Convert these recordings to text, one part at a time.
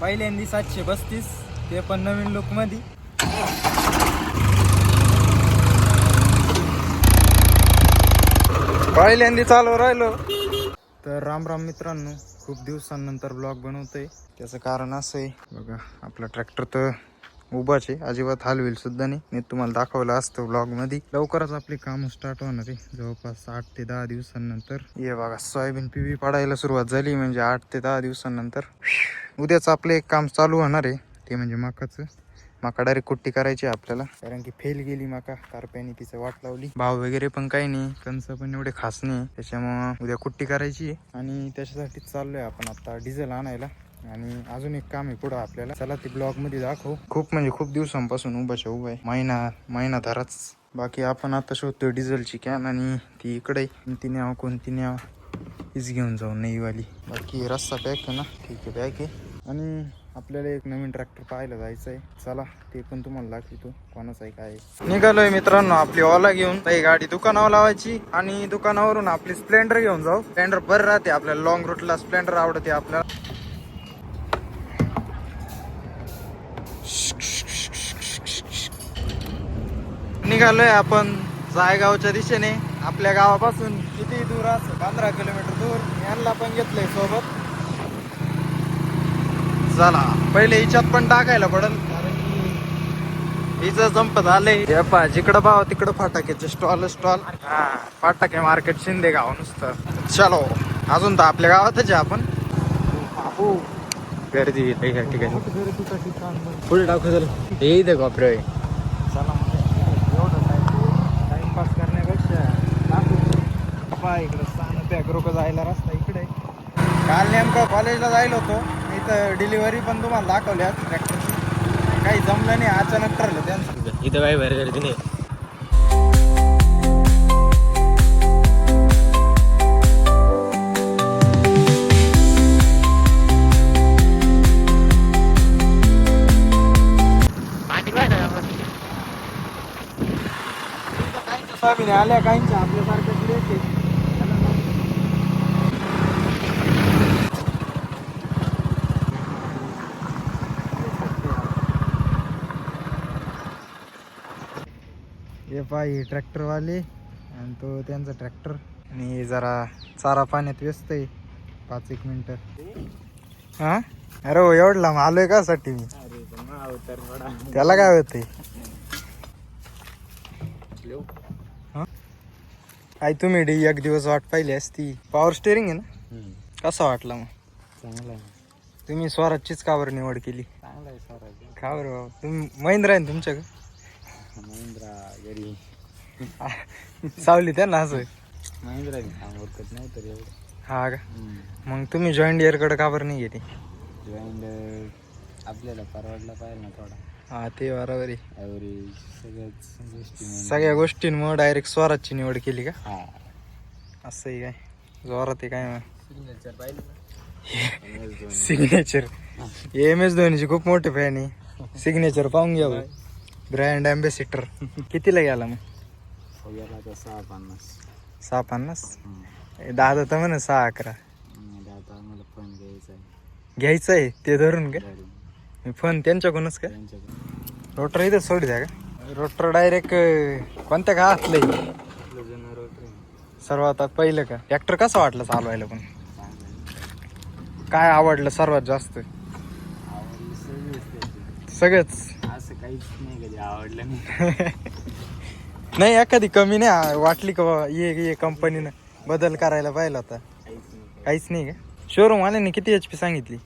पहिल्यांदी 732 ते पण नवीन लुक मध्ये. पहिल्यांदी चालू राहिलो. तर राम राम मित्रांनो, खूप दिवसांनंतर ब्लॉग बनवतोय. त्याचं कारण असं आहे बघा, आपला ट्रॅक्टर तर उभाच आहे, अजिबात हालवेल सुद्धा नाही. मी तुम्हाला दाखवलं असतं ब्लॉग मध्ये. लवकरच आपली काम स्टार्ट होणार आहे, जवळपास 8 ते 10 दिवसांनंतर. हे बघा, सोयाबीन पिवी पडायला सुरुवात झाली, म्हणजे 8 ते 10 दिवसांनंतर. उद्याच आपलं एक काम चालू होणार आहे, ते म्हणजे मकाचं. मका डायरेक्ट कुट्टी करायची आपल्याला, कारण की फेल गेली मका. कारप्याने तिचं वाट लावली. भाव वगैरे पण काही नाही, कंस पण एवढे खास नाही, त्याच्यामुळं उद्या कुट्टी करायची आहे. आणि त्याच्यासाठी चाललोय आपण आता डिझेल आणायला. आणि अजून एक काम आहे पुढं आपल्याला, चला ते ब्लॉग मध्ये दाखव. खूप म्हणजे खूप दिवसांपासून उभा आहे, महिनाभरच. बाकी आपण आता शोधतोय डिझेलची कॅन, आणि ती इकडे कोणती न्याव हीच घेऊन जाऊ, नई वाली. बाकी रस्ता पॅक आहे ना, ठीक आहे, पॅक आहे. आणि आपल्याला एक नवीन ट्रॅक्टर पाहायला जायचं आहे, चला ते पण तुम्हाला दाखवतो कोणाचा आहे काय आहे. निघालोय मित्रांनो आपली ओला घेऊन. ही गाडी दुकानावर लावायची आणि दुकानावरून आपली स्प्लेंडर घेऊन जाऊ. स्प्लेंडर बरं राहते आपल्याला, लॉंग रूटला स्प्लेंडर आवडते आपल्याला. निघालोय आपण जायगावच्या दिशेने. आपल्या गावापासून किती दूर असं 15 किलोमीटर दूर. यांना पण घेतलंय सोबत. चला पहिले हिच्यात पण टाकायला पडल, कारण की हिचं संपत आलंय. जिकडं पाव तिकडं फटाक्याचे स्टॉल. हा, फटाके मार्केट शिंदे गाव नुसतं. चलो, अजून तर आपल्या गावातच आहे आपण. गर्दी या ठिकाणी पुढे टाकू झालं हे इथे कॉपरे. चला मग एवढं टाइमपास करण्यापेक्षा टाकू. इकडं स्थान पॅग्रोक जायला रस्ता इकडे. काल नेमकं कॉलेजला जायला होतो, इथं डिलिव्हरी पण तुम्हाला दाखवल्या ट्रॅक्टरची. काही जमलं नाही, अचानक ठरलं त्यांचं. इथं काही बाहेर गर्दी नाही. सोयाबीन आल्या काहींच्या, आपल्यासारख्याच लेट आहे. हे पाय ट्रॅक्टरवाले आणि तो त्यांचा ट्रॅक्टर. आणि जरा चारा पाण्यात व्यस्त आहे. 5-1 मिनिटं. हा, अरे हो, एवढं लांब आलोय का साठी मी. त्याला काय होते. काय तुम्ही एक दिवस वाट पाहिली असती. पॉवर स्टेरिंग आहे ना, कसा वाटला मग. चांगला आहे. तुम्ही स्वराजचीच का बरं निवड केली. चांगला आहे स्वराज. का बरं बाबा, तुम्ही महिंद्रा आहे ना तुमच्याकडे. महिंद्रा घरी सावली त्यांना असं महिंद्रा ओळखत नाही तर एवढं. हा का, मग तुम्ही जॉईंट डिअरकडे का बरं नाही गेली. जॉईंट आपल्याला परवडला पाहिजे ना थोडा. हा, ते बरोबर आहे. सगळ्या गोष्टींमुळे डायरेक्ट स्वराजची निवड केली का. हा, असं आहे काय. जोरात आहे काय मग. सिग्नेचर पाहिजे. सिग्नेचर MS धोनीची खूप मोठे फॅन आहे. सिग्नेचर पाहून घ्यावं. Brand ambassador. कितीला गेला मग. 650. दादा तर म्हण 6-11. घ्यायचं आहे ते धरून का. मी फोन त्यांच्याकडूनच का. रोटर इथं सोड द्या का. रोटर डायरेक्ट कोणत्या का असलंय सर्वात पहिलं का. ट्रॅक्टर कसं वाटलं चालवायला पण. काय आवडलं सर्वात जास्त. सगळंच असं काहीच नाही कधी आवडलं नाही. नाही एखादी कमी नाही वाटली का ये कंपनीनं बदल करायला पाहिजे होता. काहीच नाही का. शोरूम वाल्याने किती HP सांगितली.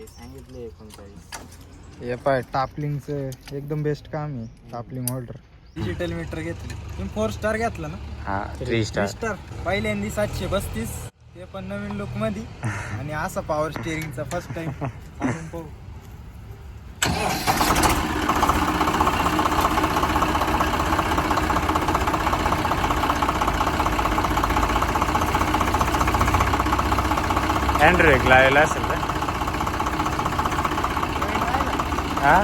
सांगितले 39. हे पाय टापलिंगचं एकदम बेस्ट काम आहे. टापलिंग होल्डर डिजिटल मीटर घेतलं तुम्ही. 4 स्टार घेतलं ना. हा, 3 स्टार. पहिल्यांदी 732 ते पण नवीन लुक मध्ये. आणि असा पॉवर स्टेरिंगचा फर्स्ट टाइम. अजून पाहू. हँडब्रेक लावलेला असेल का. हा,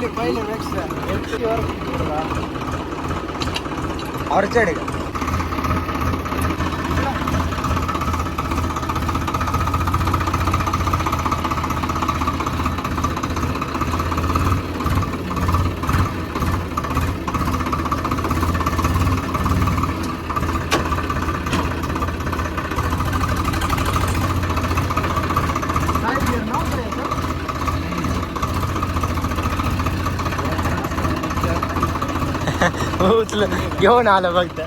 पहिल्यापेक्षा ऑर्चर्ड आहे का? उचल घेऊन आलं फक्त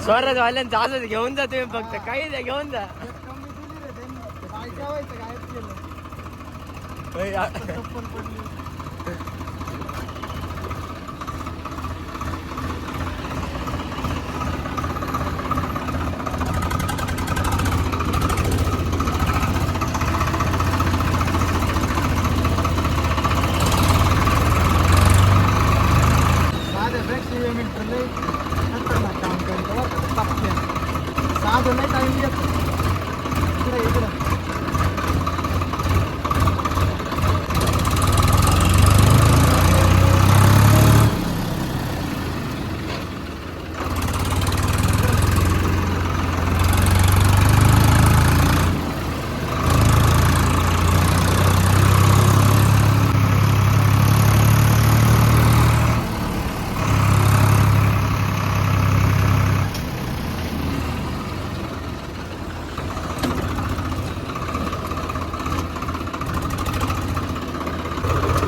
स्वराज वाल्यांचं असं घेऊन जा तुम्ही फक्त काही द्या घेऊन जा.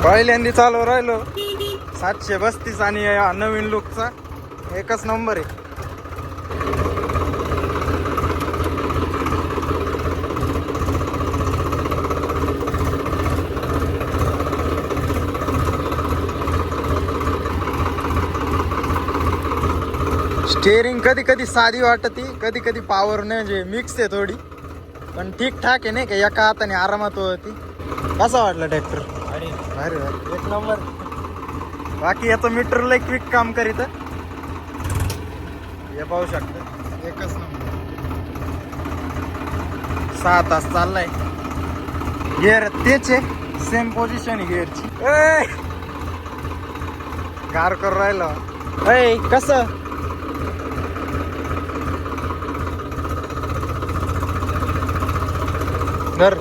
पहिल्यांदा चालू राहिलो 732 आणि या नवीन लुकचा एकच नंबर आहे. स्टेअरिंग कधी कधी साधी वाटती, कधी कधी पॉवर म्हणजे मिक्स आहे थोडी, पण ठीक ठाक आहे नाही का, एका हाताने आरामात होती. कसा वाटला ट्रॅक्टर? भारी एक नंबर. बाकी याचं मीटर लय क्विक काम करीत, हे पाहू शकता एकच नंबर. 6 तास चाललाय. गिअर तेच आहे, सेम पोझिशन आहे गिअरची. गार करून राहिला. कसं घर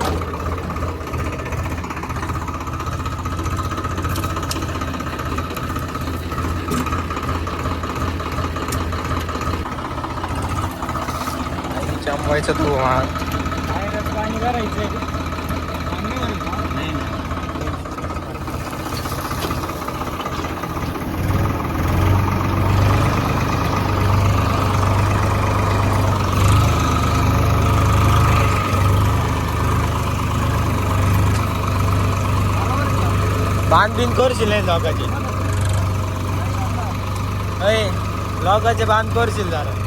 चमवायचं तू पाणी भरायचं. बांधबिन करशील नाही लोकांचे, लोकांचे बांध करशील जरा.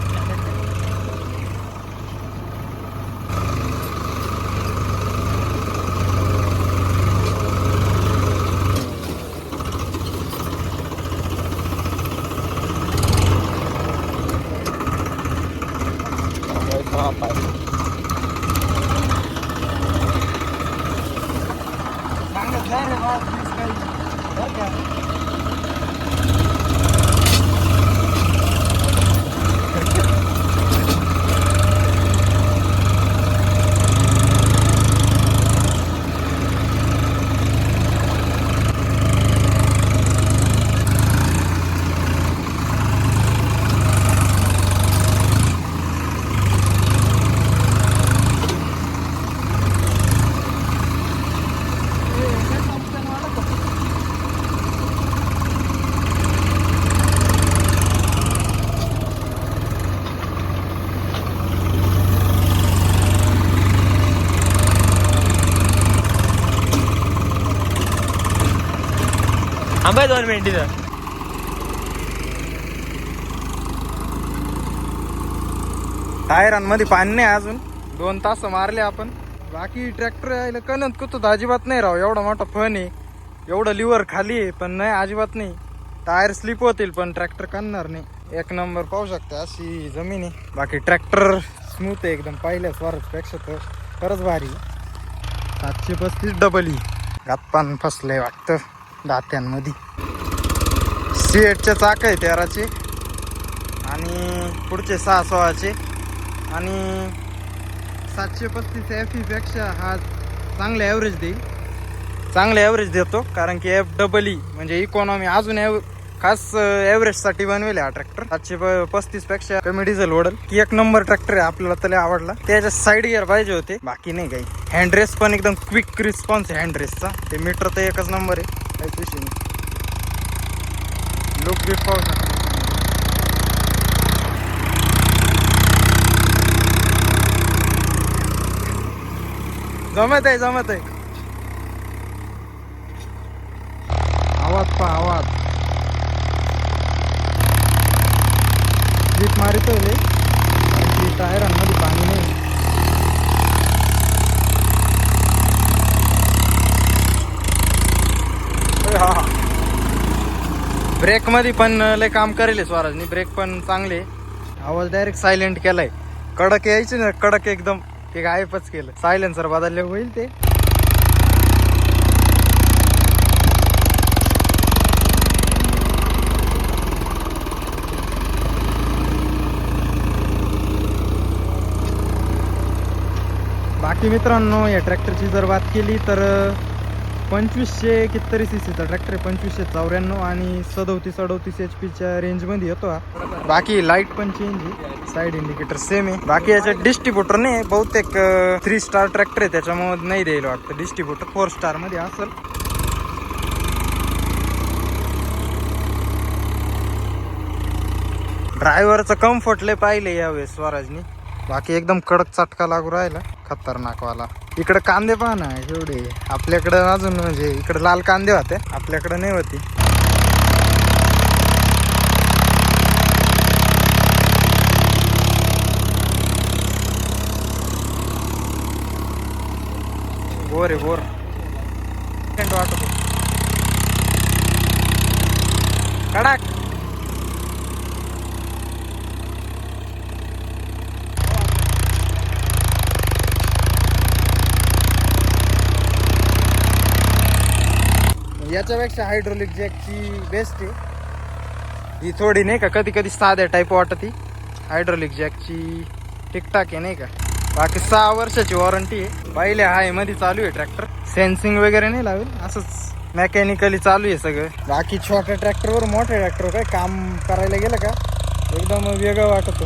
आंबा 2 मिनिटं. टायरांमध्ये पाणी नाही अजून, 2 तास मारले आपण. बाकी ट्रॅक्टर यायला कणत कुठं अजिबात नाही राव. एवढा मोठा फन आहे, एवढं लिव्हर खाली आहे, पण नाही अजिबात नाही. टायर स्लिप होतील पण ट्रॅक्टर काढणार नाही. एक नंबर पाहू शकता अशी जमीन आहे. बाकी ट्रॅक्टर स्मूथ आहे एकदम, पहिल्या स्वराजपेक्षा तर खरंच भारी. 735 डबल ही. घातपान फसलंय वाटतं. दात्यांमध्ये. C8चे चाक आहे 13चे आणि पुढचे 616चे आणि 735 FE पेक्षा हा चांगला ॲव्हरेज देईल. चांगलं ॲव्हरेज देतो कारण की FEE म्हणजे इकॉनॉमी अजून खास ॲव्हरेजसाठी बनवेल हा ट्रॅक्टर. 735 पेक्षा कमी डिझेल ओढल की एक नंबर ट्रॅक्टर आहे. आपल्याला त्याला आवडला. त्याच्या साईड गिअर पाहिजे होते, बाकी नाही काही. हँडरेस पण एकदम क्विक रिस्पॉन्स आहे हँडरेसचा. ते मीटर तर एकच नंबर आहे, काहीच विषय नाही. लुक बिट पाहू शकता. जमत आहे. आवाज पहा, आवाज स्लिप मारितोय लय. टायरांमध्ये पाणी नाही. ब्रेक मध्ये पण लय काम करेल स्वराजनी. ब्रेक पण चांगले. आवाज डायरेक्ट सायलेंट केलाय. कडक यायचे ना, कडक एकदम ते गायबच केलं. सायलेन्सर बदलले होईल ते. बाकी मित्रांनो, या ट्रॅक्टरची जर बात केली तर 2500 कितीतरी सीसीचा ट्रॅक्टर आहे. 2594 आणि 37-38 HP रेंजमध्ये येतो हा. बाकी लाईट पण चेंज आहे, साईड इंडिकेटर सेम आहे. बाकी याच्यात डिस्ट्रीब्युटर नाही, बहुतेक 3 स्टार ट्रॅक्टर आहे त्याच्यामुळे नाही द्यायला वाटतं. डिस्ट्रीब्युटर 4 स्टार मध्ये असेल. ड्रायव्हरचं कम्फर्ट लय पाहिले यावेळेस स्वराजनी. बाकी एकदम कडक चटका लागू राहिला, खतरनाक वाला. इकडे कांदे पहा ना एवढे. आपल्याकडे अजून म्हणजे इकडे लाल कांदे होते, आपल्याकडे नाही होती. बोर आहे बोर. वाटतो कडक. याच्यापेक्षा हायड्रोलिक जॅकची बेस्ट आहे ही. थोडी नाही का कधी कधी साध्या टाईप वाटती. हायड्रोलिक जॅकची टिकटाक आहे नाही का. बाकी 6 वर्षाची वॉरंटी आहे. पहिले हाय मध्ये चालू आहे ट्रॅक्टर. सेन्सिंग वगैरे नाही लावेल, असंच मेकॅनिकली चालू आहे सगळं. बाकी छोट्या ट्रॅक्टरवर मोठ्या ट्रॅक्टरवर काय काम करायला गेलं का एकदम वेगळं वाटतं.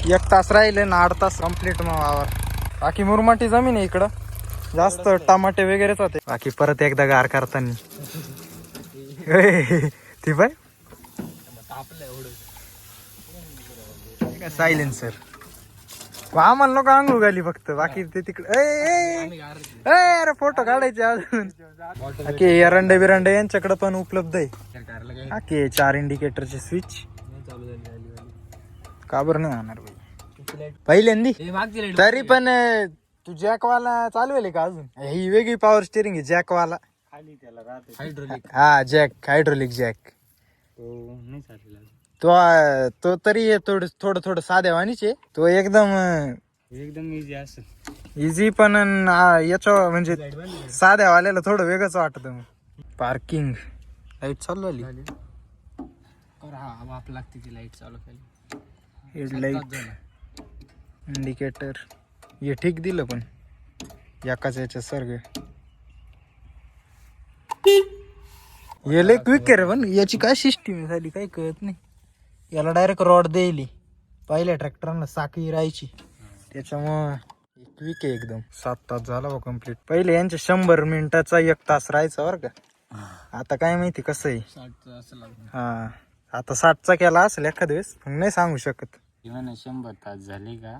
1 तास राहिले ना 8 तास कम्प्लीट मग वावर. बाकी मुरमाटी जमीन आहे इकडं, जास्त टमाटे वगैरेच होते. बाकी परत एकदा गार करताना ती बाय सायलेन्सर आम्हाला नको आंघोळ घाली फक्त. बाकी ते तिकडे अरे फोटो काढायचे अजून. बाकी एरंडे बिरंडे यांच्याकडे पण उपलब्ध आहे. बाकी 4 इंडिकेटरचे स्विच. का बरं नाही होणार भाई पहिल्यांदी. तरी पण तू जॅकवाला चालवेल का अजून? ही वेगळी पॉवर स्टिअरिंग आहे जॅकवाला. हा जॅक, हायड्रोलिक जॅक. तो तरी थोडं थोडं साध्यावानीच आहे. तो एकदम इझी पण याच्या म्हणजे साध्यावाल्याला थोडं वेगळंच वाटत. पार्किंग लाईट चालू आली. लाईट चालू केली. हेडलाईट, इंडिकेटर हे ठीक दिलं पण एकाच याच्या सर्ग. हे लय क्विक आहे रे. पण याची काय सिस्टीम झाली काही कळत नाही. याला डायरेक्ट रॉड देईल. पहिल्या ट्रॅक्टरला साखळी राहायची, त्याच्यामुळं क्विक आहे एकदम. 7 तास झाला बा कम्प्लीट. पहिले यांचे 100 मिनिटाचा 1 तास राहायचा बरं का. आता काय माहिती कसं आहे. हा आता 60चा केला असेल एखाद वेळेस, पण नाही सांगू शकत. 100 तास झाले का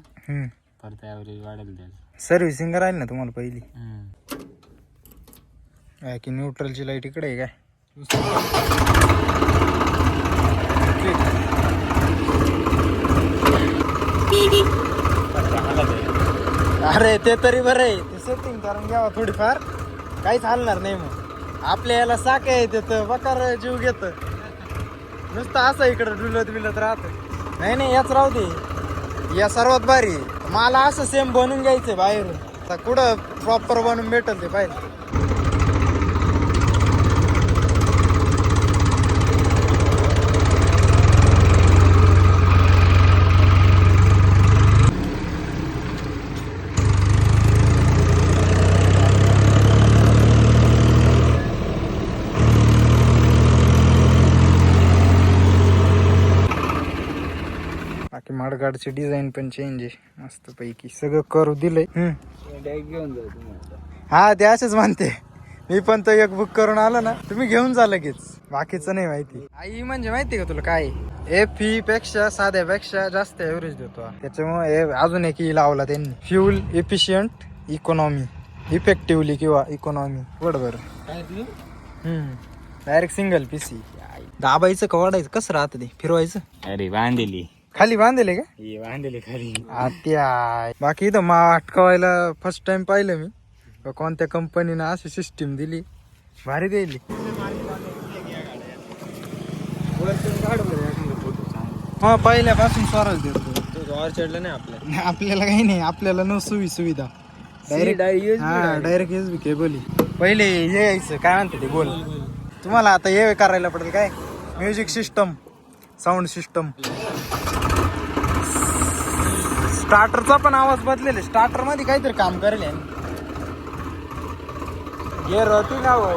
परत ॲव्हरेज वाढेल. सर्व्हिसिंग राहील ना तुम्हाला पहिली. की न्यूट्रलची लाईट इकडे आहे काय. अरे ते तरी बरं आहे. ते सेटिंग करून घ्यावा थोडीफार, काहीच हलणार नाही. मग आपल्या याला साक आहे तिथं बकार जीव घेत नुसतं असं इकडं डुलत बिलत राहत. नाही याच राहू दे. या सर्वात भारी. मला असं सेम बनवून घ्यायचंय बाहेरून. कुठं प्रॉपर बनवून भेटल ते पाहिजे. माडगाडची डिझाईन पण चेंज आहे मस्त पैकी सगळं करू दिलंय. घेऊन जाऊ तुम्ही आता. हा ते असेच म्हणते. मी पण तो एक बुक करून आलो ना तुम्ही घेऊन जा लगेच. बाकीचं नाही माहिती. आई म्हणजे माहिती का तुला काय FE पेक्षा साध्यापेक्षा जास्त एव्हरेज देतो हा. त्याच्यामुळे अजून एक लावला त्यांनी फ्युल एफिशियंट इकॉनॉमी इफेक्टिव्हली किंवा इकॉनॉमी बरोबर. काय ती? Direct single PC. दाबायचं का वाढायचं कसं राहतं ते फिरवायचं. अरे बांधलेली खाली बांधले का ही बांधलेली खाली. आत्या. बाकी इथं अटकवायला फर्स्ट टाइम पाहिलं मी कोणत्या कंपनीनं अशी सिस्टीम दिली भारी दिली. हा पहिल्यापासून स्वराज देतो. ऑर्चर्डला नाही आपल्या. आपल्याला काही नाही आपल्याला न सुविधा डायरेक्ट USB केबल. पहिले हे यायचं काय म्हणते ते गोल. तुम्हाला आता हे करायला पडेल काय म्युझिक सिस्टम साऊंड सिस्टम. स्टार्टरचा पण आवाज बदलेल. स्टार्टर मध्ये काहीतरी काम करेल गिअर होती ना हो.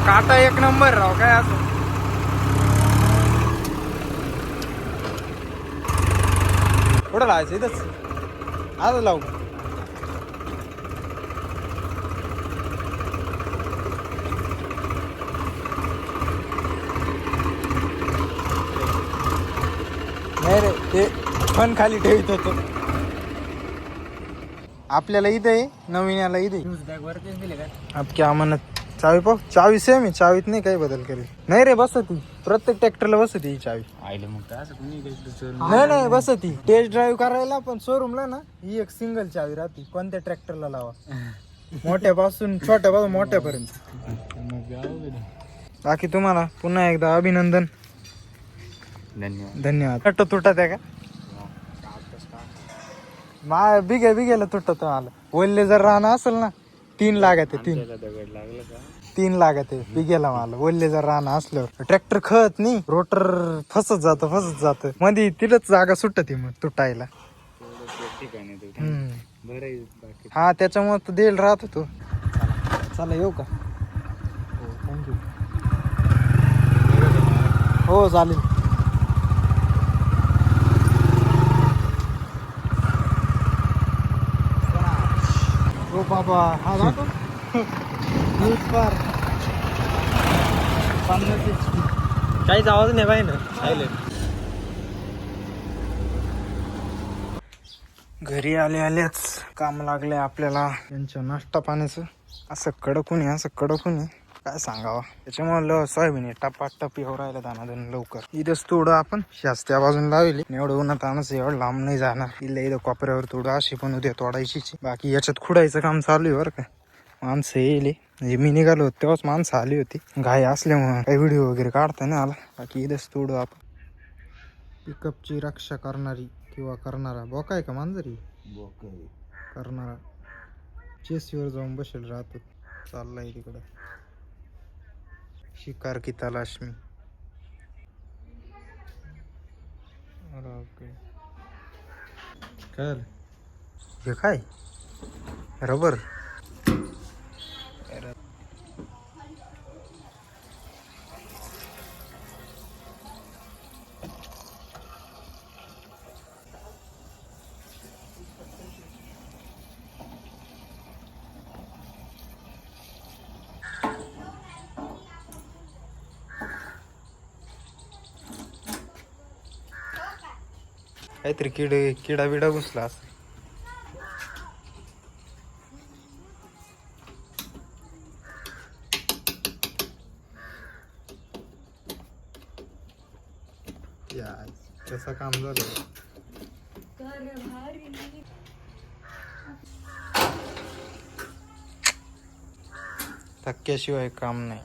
काटा एक नंबर राव काय असं. कुठं लावायचं इथंच आज लावू. नाही रे ते पण खाली ठेवित होतो. आपल्याला इथं आहे नवीन याला इथे बॅग वरतीच दिले का? आपल्या अमानत चावी पाहू. चावी सेम आहे चावीत नाही काही बदल करेल. नाही रे बसती प्रत्येक ट्रॅक्टरला बसती ही चावी. आईले मग असं कोणी नाही बसती टेस्ट ड्राईव्ह करायला पण शोरूमला ना ही एक सिंगल चावी राहते. कोणत्या ट्रॅक्टरला लावा मोठ्यापासून छोट्यापासून मोठ्यापर्यंत. बाकी तुम्हाला पुन्हा एकदा अभिनंदन धन्यवाद. तुटत तुटत आहे का बिघेला तुटत आलं. ओल्ले जर राहणं असेल ना 3 लागत आहे. 3 लागत आहे बिघेला मला. ओल्ले जर राहणं असल्यावर ट्रॅक्टर खत नाही रोटर फसत जात मध्ये तिथंच जागा सुटते मग तुटायला. हा त्याच्यामुळे तू देईल राहत होतो. चला येऊ का. थँक्यू. हो चालेल. हो बाबा हा जातो. काहीच आवाज नाही पाहिजे ना. घरी आल्याच काम लागले आपल्याला. त्यांच्या नाश्ता पाण्याचं असं कडकून काय सांगावा. त्याच्यामुळे सोयाबीन टपाटप येऊ राहिलं दानादान लवकर. इथंच तोडं आपण शास त्या बाजून लावली. एवढं उन्हात आणायचं एवढं लांब नाही जाणार. इथं कोपऱ्यावर तोडं अशी पण उद्या तोडायची. बाकी याच्यात खुडायचं काम चालू आहे बरं का. माणसं येईल म्हणजे मी निघालो तेव्हाच माणसं आली होती. घाई असल्यामुळे काही व्हिडिओ वगैरे काढता नाही आला. बाकी इथंच तोडू आपण. पिकअपची रक्षा करणारी किंवा करणारा बोका आहे का मांजरी करणारा चेसीवर जाऊन बसेल राहतो. चाललाय तिकडं शिकार की तलाश मी. हे काय रबर. काहीतरी किडा बिडा घुसला असं. कसं काम झालं. थक्क्याशिवाय काम नाही.